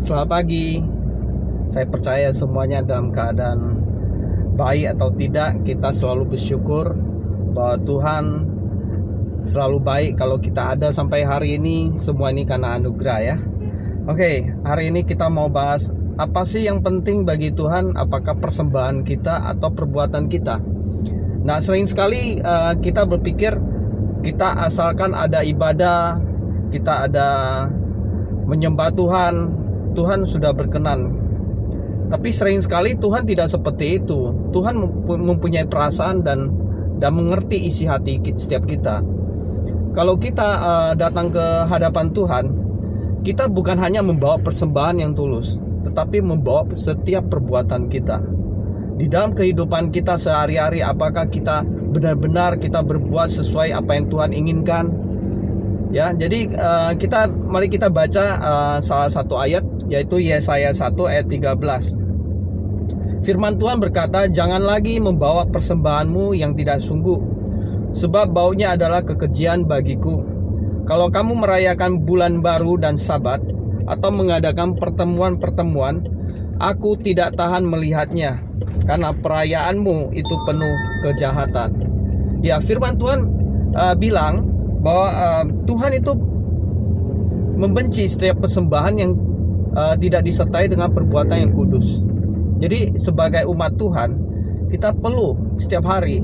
Selamat pagi. Saya percaya semuanya dalam keadaan baik atau tidak. Kita selalu bersyukur bahwa Tuhan selalu baik. Kalau kita ada sampai hari ini, semua ini karena anugerah ya. Oke, hari ini kita mau bahas apa sih yang penting bagi Tuhan. Apakah persembahan kita atau perbuatan kita? Nah, sering sekali kita berpikir kita asalkan ada ibadah, kita ada menyembah Tuhan, Tuhan sudah berkenan. Tapi sering sekali Tuhan tidak seperti itu. Tuhan mempunyai perasaan dan mengerti isi hati setiap kita. Kalau kita datang ke hadapan Tuhan, kita bukan hanya membawa persembahan yang tulus, tetapi membawa setiap perbuatan kita. Di dalam kehidupan kita sehari-hari, apakah kita benar-benar kita berbuat sesuai apa yang Tuhan inginkan? Ya, jadi mari kita baca salah satu ayat, yaitu Yesaya 1 ayat 13. Firman Tuhan berkata, "Jangan lagi membawa persembahanmu yang tidak sungguh, sebab baunya adalah kekejian bagiku. Kalau kamu merayakan bulan baru dan Sabat, atau mengadakan pertemuan-pertemuan, aku tidak tahan melihatnya, karena perayaanmu itu penuh kejahatan." Ya, firman Tuhan bilang bahwa Tuhan itu membenci setiap persembahan yang tidak disertai dengan perbuatan yang kudus. Jadi sebagai umat Tuhan, kita perlu setiap hari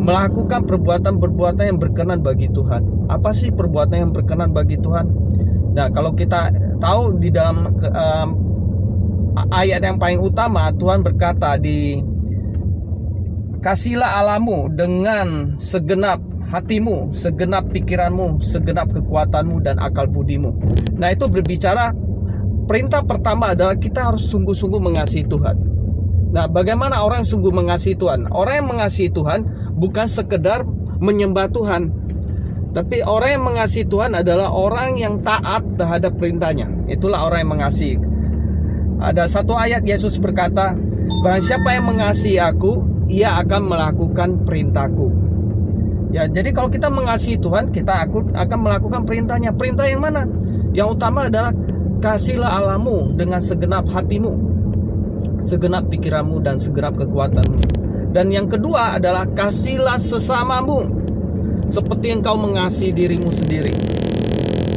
melakukan perbuatan-perbuatan yang berkenan bagi Tuhan. Apa sih perbuatan yang berkenan bagi Tuhan? Nah, kalau kita tahu di dalam ayat yang paling utama, Tuhan berkata kasihlah Allahmu dengan segenap hatimu, segenap pikiranmu, segenap kekuatanmu dan akal budimu. Nah, itu berbicara, perintah pertama adalah kita harus sungguh-sungguh mengasihi Tuhan. Nah, bagaimana orang sungguh mengasihi Tuhan? Orang yang mengasihi Tuhan bukan sekedar menyembah Tuhan, tapi orang yang mengasihi Tuhan adalah orang yang taat terhadap perintahnya. Itulah orang yang mengasihi. Ada satu ayat Yesus berkata, "Barang siapa yang mengasihi aku, ia akan melakukan perintahku." Ya, jadi kalau kita mengasihi Tuhan, kita akan melakukan perintahnya. Perintah yang mana? Yang utama adalah kasihlah Allahmu dengan segenap hatimu, segenap pikiranmu dan segenap kekuatanmu. Dan yang kedua adalah kasihlah sesamamu seperti engkau mengasihi dirimu sendiri.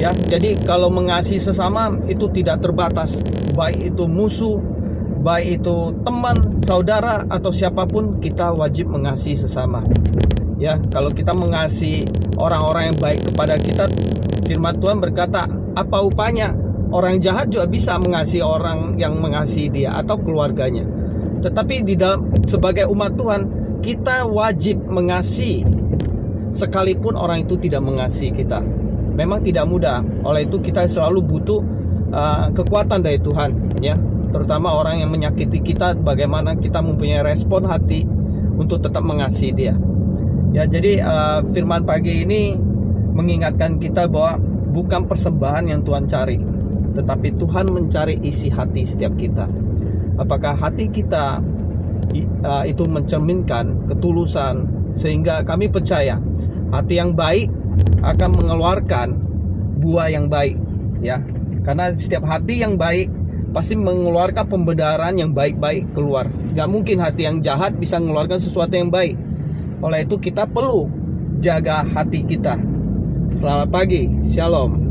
Ya, jadi kalau mengasihi sesama itu tidak terbatas, baik itu musuh, baik itu teman, saudara atau siapapun, kita wajib mengasihi sesama. Ya, kalau kita mengasihi orang-orang yang baik kepada kita, firman Tuhan berkata, apa upahnya? Orang jahat juga bisa mengasihi orang yang mengasihi dia atau keluarganya. Tetapi sebagai umat Tuhan, kita wajib mengasihi sekalipun orang itu tidak mengasihi kita. Memang tidak mudah. Oleh itu kita selalu butuh kekuatan dari Tuhan, ya. Terutama orang yang menyakiti kita, bagaimana kita mempunyai respon hati untuk tetap mengasihi dia. Ya, jadi firman pagi ini mengingatkan kita bahwa bukan persembahan yang Tuhan cari, tetapi Tuhan mencari isi hati setiap kita. Apakah hati kita itu mencerminkan ketulusan, sehingga kami percaya hati yang baik akan mengeluarkan buah yang baik, ya. Karena setiap hati yang baik pasti mengeluarkan pembenaran yang baik-baik keluar. Gak mungkin hati yang jahat bisa mengeluarkan sesuatu yang baik. Oleh itu kita perlu jaga hati kita. Selamat pagi, shalom.